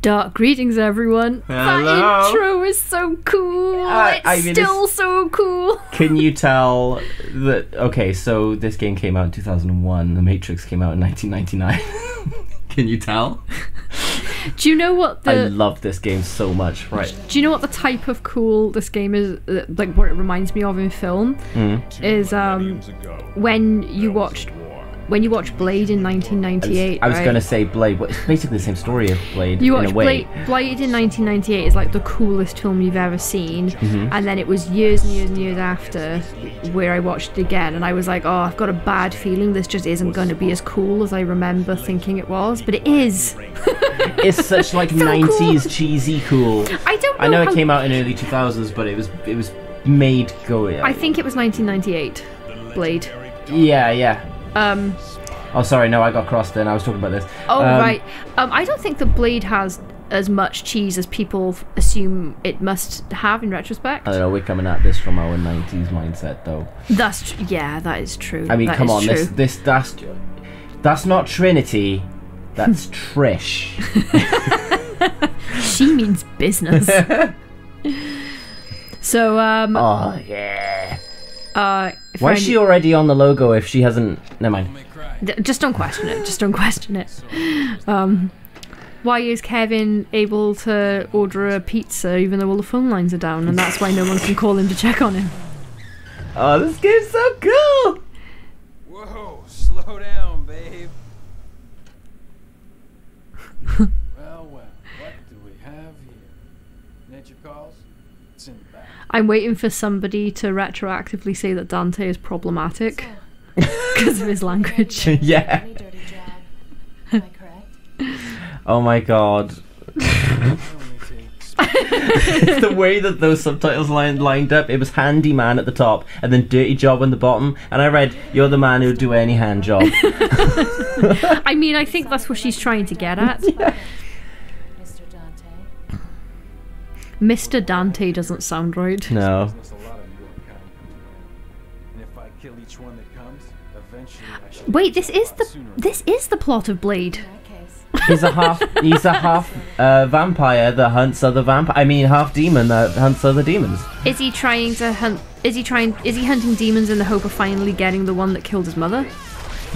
Dark greetings, everyone. Hello. That intro is so cool. It's still so cool. Can you tell that? Okay, so this game came out in 2001. The Matrix came out in 1999. Can you tell? Do you know what I love this game so much. Right. Do you know what the type of cool this game is? Like what it reminds me of in film is when you watched Blade in 1998. I was going to say Blade, but it's basically the same story of Blade you in a way. Blade in 1998 is like the coolest film you've ever seen, and then it was years and years and years after where I watched it again, and I was like, oh, I've got a bad feeling this just isn't going to be as cool as I remember thinking it was, but it is. It's such like so 90s cool. Cheesy cool. I know it came out in early 2000s, but it was made go. I think it was 1998. Blade. Yeah. Oh, sorry, no, I got crossed then. I was talking about this. Oh, right. I don't think the Blade has as much cheese as people assume it must have in retrospect. I don't know, we're coming at this from our 90s mindset, though. That is true. I mean, come on, that's not Trinity, that's Trish. She means business. So, oh, yeah. Why is she already on the logo if she hasn't... Never mind. Just don't question it. Why is Kevin able to order a pizza even though all the phone lines are down, and that's why no one can call him to check on him? Oh, this game's so cool! Whoa, slow down, babe. Well, what do we have here? Nature calls? It's in the back. I'm waiting for somebody to retroactively say that Dante is problematic because of his language. Yeah. Am I correct? Oh my god. The way that those subtitles lined up, it was handyman at the top and then dirty job on the bottom, and I read, you're the man who'd do any hand job. I mean, I think that's what she's trying to get at. Yeah. Mr. Dante doesn't sound right. No. Wait, this is the plot of Blade. He's a half vampire that hunts other half demon that hunts other demons. Is he hunting demons in the hope of finally getting the one that killed his mother?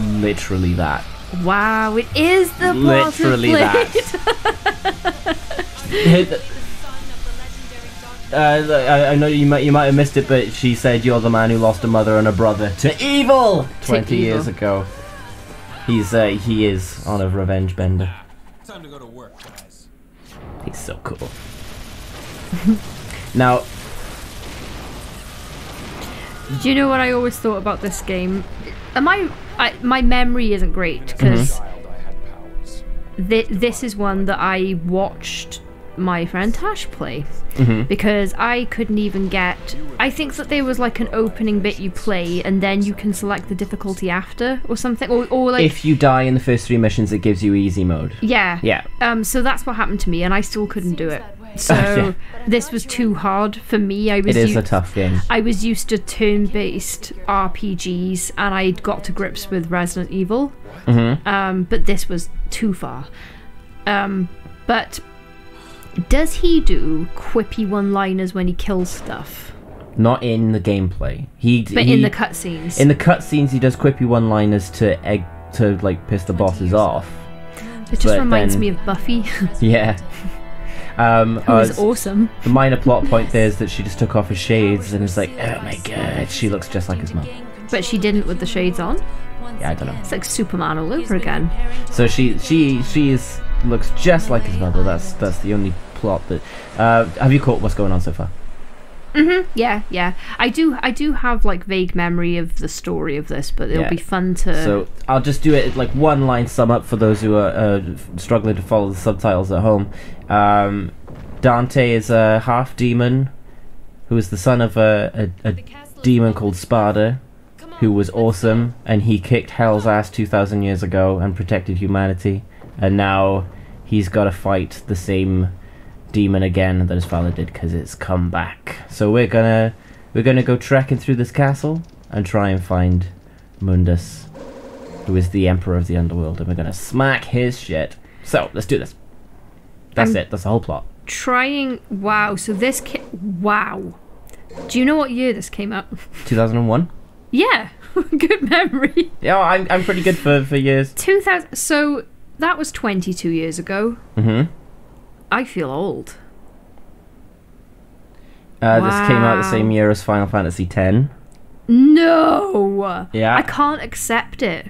Literally that. Wow, it is the plot of Blade. That. I know you might have missed it, but she said you're the man who lost a mother and a brother to evil 20 years ago. He is on a revenge bender. Time to go to work, guys. He's so cool. Now, do you know what I always thought about this game? My memory isn't great because this is one that I watched my friend Tash play because I couldn't even get... I think that there was like an opening bit you play and then you can select the difficulty after or something, or like... If you die in the first 3 missions, it gives you easy mode. Yeah. So that's what happened to me, and I still couldn't do it. So this was too hard for me. It is a tough game. I was used to turn-based RPGs, and I got to grips with Resident Evil. But this was too far. But does he do quippy one-liners when he kills stuff? Not in the gameplay. But in the cutscenes. In the cutscenes, he does quippy one-liners to like piss the bosses off. It just reminds me of Buffy. Yeah. Who is awesome. The minor plot point there is that she just took off her shades and is like, oh my god, she looks just like his mum. But she didn't with the shades on? Yeah, I don't know. It's like Superman all over again. So she looks just like his mother. That's the only plot that... have you caught what's going on so far? Yeah. I do have like vague memory of the story of this, but it'll be fun to... So I'll just do it like one line sum up for those who are struggling to follow the subtitles at home. Dante is a half demon who is the son of a demon called Sparda, who was awesome, and he kicked hell's ass 2,000 years ago and protected humanity, and now he's got to fight the same demon again that his father did because it's come back. So we're gonna go trekking through this castle and try and find Mundus, who is the emperor of the underworld, and we're gonna smack his shit. So let's do this. That's it. That's the whole plot. Trying. Wow. So this. Wow. Do you know what year this came out? 2001. Yeah. Good memory. Yeah, I'm pretty good for years. 2000. So that was 22 years ago. Mm-hmm. I feel old. This came out the same year as Final Fantasy X. No. Yeah. I can't accept it.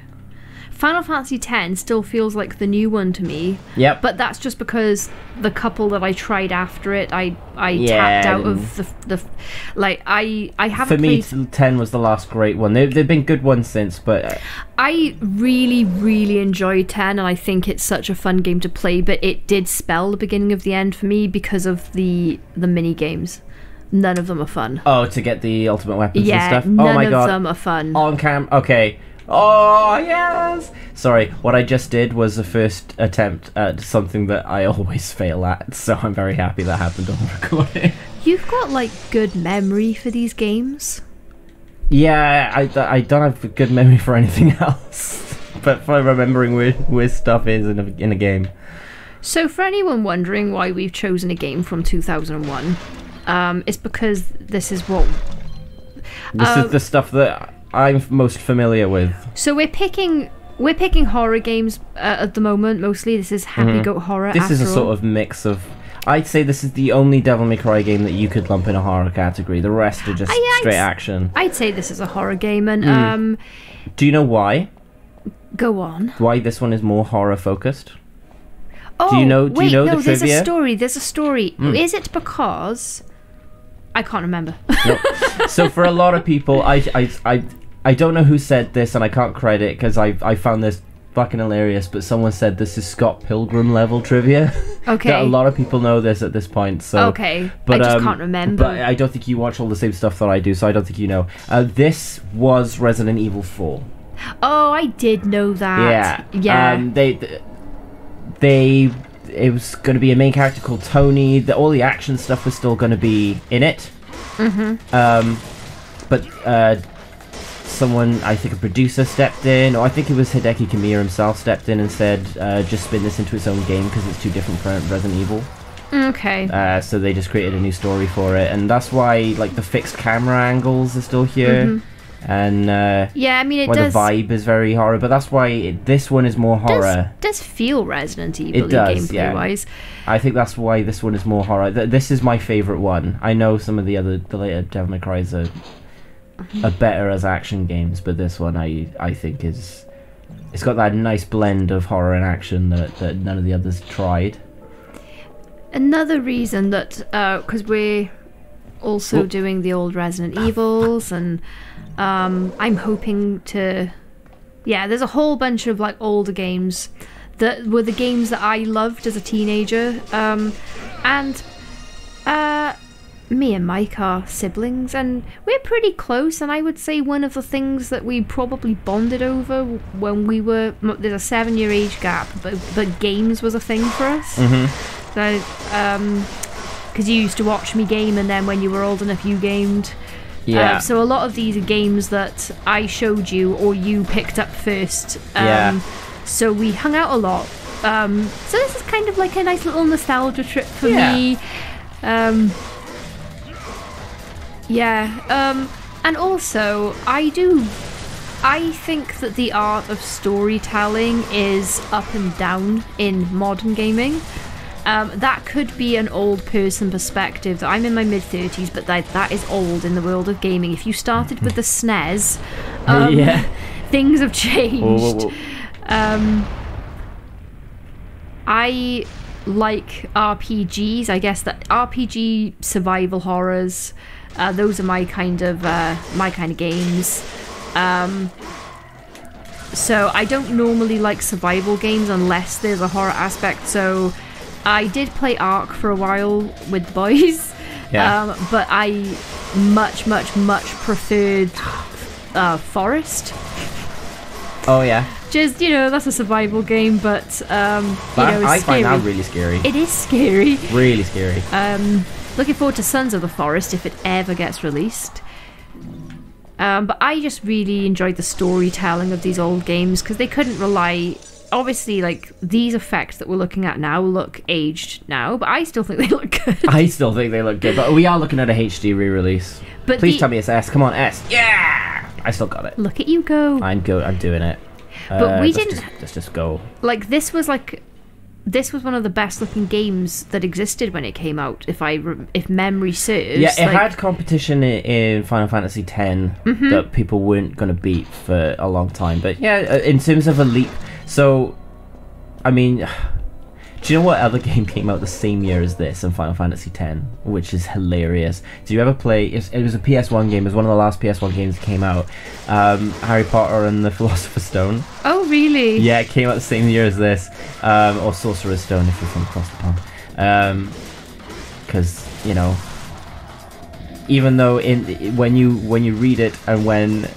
Final Fantasy X still feels like the new one to me. Yep. But that's just because the couple that I tried after it, I Yeah, tapped out of the like I haven't For me, played. 10 was the last great one. They've been good ones since, but I really enjoyed 10, and I think it's such a fun game to play. But it did spell the beginning of the end for me because of the mini games. None of them are fun. oh, to get the ultimate weapons Yeah, and stuff. none Oh my of god. them are fun. On cam. Okay. Oh yes. Sorry, what I just did was the first attempt at something that I always fail at. So I'm very happy that happened on recording. You've got like good memory for these games. Yeah, I don't have a good memory for anything else, but for remembering where stuff is in a game. So for anyone wondering why we've chosen a game from 2001, it's because this is what. This is the stuff that I'm most familiar with. So we're picking horror games at the moment. Mostly, this is Happy Goat Horror. This is a after sort all. of mix of. I'd say this is the only Devil May Cry game that you could lump in a horror category. The rest are just straight action. I'd say this is a horror game, and Do you know why? go on. Why this one is more horror focused? Oh, Do you know wait, the no, there's trivia? There's a story. Is it because I can't remember? No. So for a lot of people, I don't know who said this, and I can't credit because I found this fucking hilarious. But someone said this is Scott Pilgrim level trivia. Okay. That a lot of people know this at this point. So Okay, but, I just can't remember. But I don't think you watch all the same stuff that I do, so I don't think you know. This was Resident Evil 4. Oh, I did know that. Yeah. They it was going to be a main character called Tony. All the action stuff was still going to be in it. But someone, I think a producer, stepped in, or I think it was Hideki Kamiya himself stepped in and said, just spin this into its own game because it's too different from Resident Evil. Okay. So they just created a new story for it, and that's why like the fixed camera angles are still here. And Yeah, I mean it why does. the vibe is very horror, but that's why this one is more horror. Does feel Resident Evil It does, gameplay yeah. wise. I think that's why this one is more horror. This is my favorite one. I know some of the later Devil May Cry's are better as action games, but this one I think it's got that nice blend of horror and action that none of the others tried. Another reason that because we're also doing the old Resident Evils, and I'm hoping to. Yeah, there's a whole bunch of like older games that were the games that I loved as a teenager, and me and Mike are siblings, and we're pretty close. And I would say one of the things that we probably bonded over when we were there's a 7-year age gap, but games was a thing for us. So, because you used to watch me game, and then when you were old enough, you gamed. Yeah. So a lot of these are games that I showed you or you picked up first. Yeah. So we hung out a lot. So this is kind of like a nice little nostalgia trip for me. And also, I think that the art of storytelling is up and down in modern gaming. That could be an old person perspective. I'm in my mid-30s, but that is old in the world of gaming. If you started with the SNES, things have changed. Whoa. I like RPGs. I guess that RPG survival horrors. Those are my kind of games. So I don't normally like survival games unless there's a horror aspect. So I did play Ark for a while with the boys, but I much preferred Forest. Oh yeah. Just, that's a survival game, but it's I scary. find that really scary. It is scary. Really scary. Looking forward to Sons of the Forest if it ever gets released. But I just really enjoyed the storytelling of these old games because they couldn't rely obviously, like, these effects that we're looking at now look aged now, but I still think they look good. I still think they look good, but we are looking at a HD re-release. But Please tell me it's S. Come on, S. Yeah! I still got it. Look at you go. I'm doing it. But we didn't... Let's just go. Like, this was one of the best looking games that existed when it came out, if memory serves. Yeah, it had competition in Final Fantasy X that people weren't going to beat for a long time. But yeah, in terms of a leap... So, I mean... Do you know what other game came out the same year as this in Final Fantasy X? Which is hilarious. Did you ever play... It was a PS1 game. It was one of the last PS1 games that came out. Harry Potter and the Philosopher's Stone. Oh, really? Yeah, it came out the same year as this. Or Sorcerer's Stone, if you're from across the pond. Because, you know... Even though when you read it and when...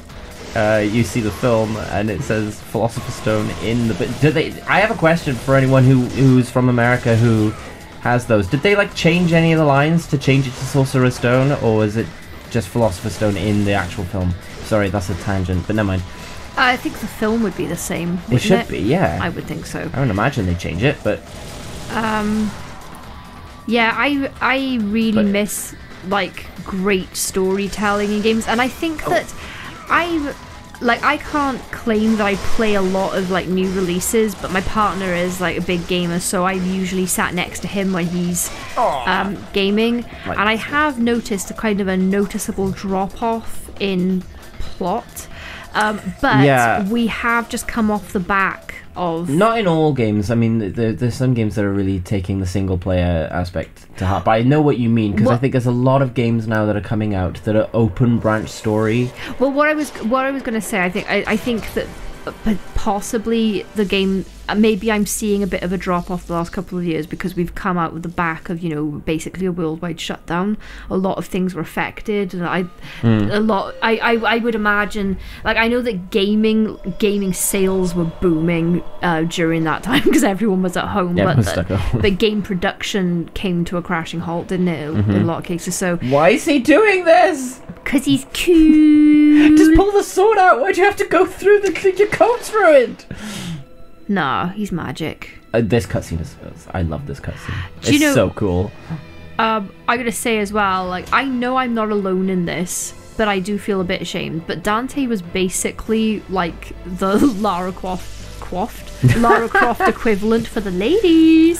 you see the film and it says Philosopher's Stone in the... I have a question for anyone who's from America who has those. Did they like change any of the lines to change it to Sorcerer's Stone, or is it just Philosopher's Stone in the actual film? Sorry, that's a tangent, but never mind. I think the film would be the same. It should be, yeah. I would think so. I don't imagine they change it, but... Yeah, I really miss like great storytelling in games, and I think that I can't claim that I play a lot of like new releases, but my partner is like a big gamer, so I've usually sat next to him when he's gaming, and I have noticed a kind of a noticeable drop off in plot, but we have just come off the back of... Not in all games. I mean, there's some games that are really taking the single player aspect to heart, but I know what you mean, because I think there's a lot of games now that are coming out that are open branch story. Well, what I was going to say, I think that possibly the game, maybe I'm seeing a bit of a drop off the last couple of years because we've come out with the back of, you know, basically a worldwide shutdown. A lot of things were affected, and I would imagine, like, I know that gaming sales were booming during that time because everyone was at home, but game production came to a crashing halt, didn't it, in a lot of cases. So why is he doing this? Because he's cute. Just pull the sword out. Why'd you have to go through your coat's ruined? Nah, he's magic. This cutscene is... I love this cutscene. It's so cool. I'm gonna say as well, like, I know I'm not alone in this, but I do feel a bit ashamed. But Dante was basically like the Lara Croft equivalent for the ladies.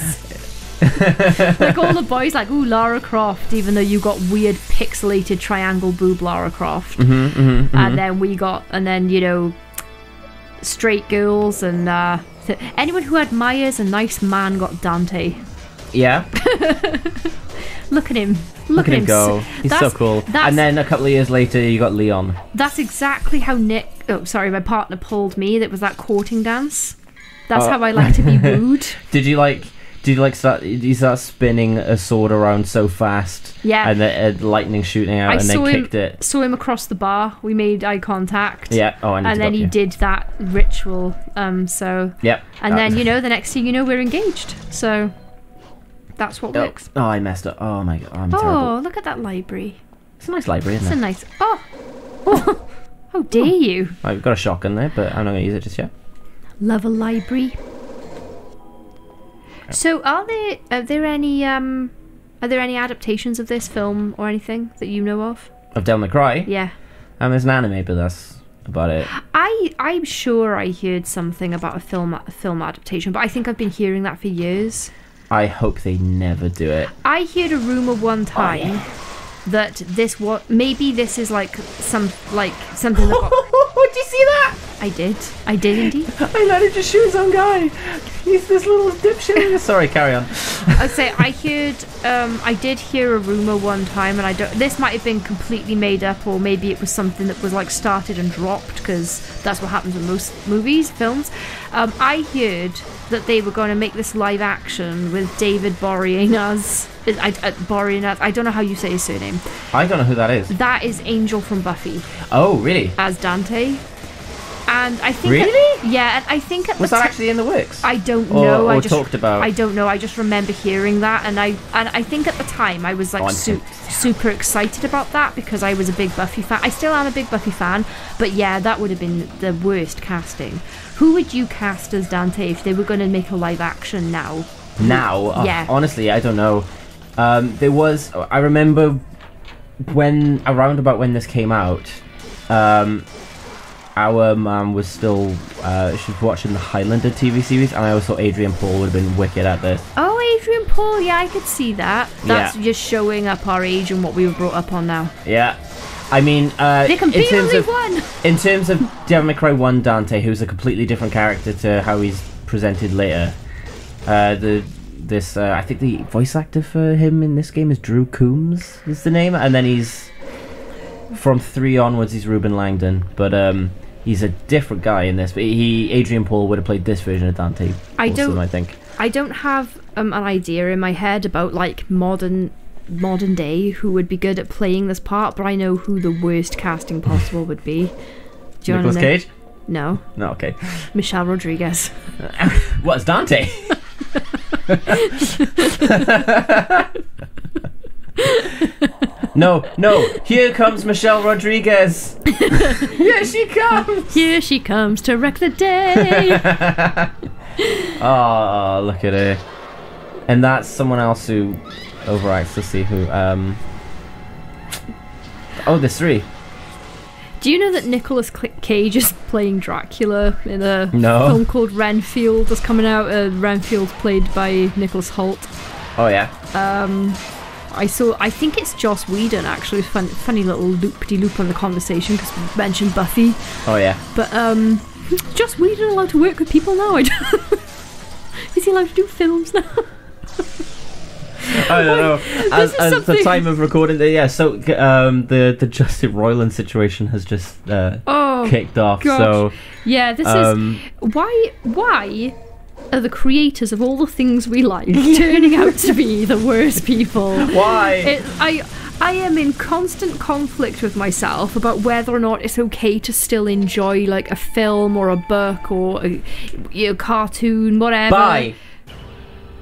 Like all the boys like, ooh, Lara Croft, even though you got weird pixelated triangle boob Lara Croft. And then you know, straight girls and anyone who admires a nice man got Dante. Yeah. Look at him. Look at him go. He's so cool. And then a couple of years later you got Leon. That's exactly how my partner pulled me. That was that courting dance. That's how I like to be wooed. Did you start spinning a sword around so fast? Yeah. And the lightning shooting out, and then kicked it. Saw him across the bar. We made eye contact. Yeah. Oh, and then he did that ritual. So. Yep. And then the next thing you know, we're engaged. So. That's what works. Oh, I messed up. Oh my god, I'm terrible. Oh, look at that library. It's a nice library, isn't it? It's a nice. Oh. How dare you? I've got a shotgun there, but I'm not going to use it just yet. Love a library. So, are there any adaptations of this film or anything that you know of? Of Devil May Cry? Yeah. There's an anime, but that's about it. I'm sure I heard something about a film adaptation, but I think I've been hearing that for years. I hope they never do it. I heard a rumor one time that maybe this is like something that got... Did you see that? I did indeed. I let him just shoot his own guy. He's this little dipshit. Sorry, carry on. I'd say I did hear a rumor one time, and this might have been completely made up, or maybe it was something that was like started and dropped, because that's what happens with most movies, films. I heard that they were going to make this live action with David Boreanaz. I don't know how you say his surname. I don't know who that is. That is Angel from Buffy. Oh, really? As Dante. And I think Really? and I think Was that actually in the works? I don't know. Or I just talked about? I don't know. I just remember hearing that, and I think at the time I was like super excited about that because I was a big Buffy fan. I still am a big Buffy fan, but yeah, that would have been the worst casting. Who would you cast as Dante if they were going to make a live action now? Now? Yeah. Honestly, I don't know. There was... I remember around about when this came out, our mum was still... she was watching the Highlander TV series, and I always thought Adrian Paul would have been wicked at this. Oh, Adrian Paul, yeah, I could see that. That's just showing up our age and what we were brought up on now. Yeah. I mean, they can be only one! In terms of Devil May Cry 1 Dante, who's a completely different character to how he's presented later, I think the voice actor for him in this game is Drew Coombs, is the name, and then he's, from 3 onwards, he's Ruben Langdon, but he's a different guy in this, but Adrian Paul would have played this version of Dante. I think. I don't have an idea in my head about, like, modern day who would be good at playing this part, but I know who the worst casting possible would be. Do you Nicolas Cage? No. No, okay. Michelle Rodriguez. What's Dante? No, here comes Michelle Rodriguez. Here she comes. Here she comes to wreck the day. Oh, look at her. And that's someone else who overacts. To see who. Oh, there's 3. Do you know that Nicolas Cage is playing Dracula in a film called Renfield that's coming out? Renfield's played by Nicholas Hoult. Oh yeah. I think it's Joss Whedon actually. Funny little loop-de-loop on the conversation because we mentioned Buffy. Oh yeah. But Joss Whedon allowed to work with people now? Is he allowed to do films now? I don't know. As the time of recording, so the Justin Roiland situation has just kicked off. Gosh. So yeah, this is why are the creators of all the things we like turning out to be the worst people? Why? I am in constant conflict with myself about whether or not it's okay to still enjoy like a film or a book or a cartoon, whatever.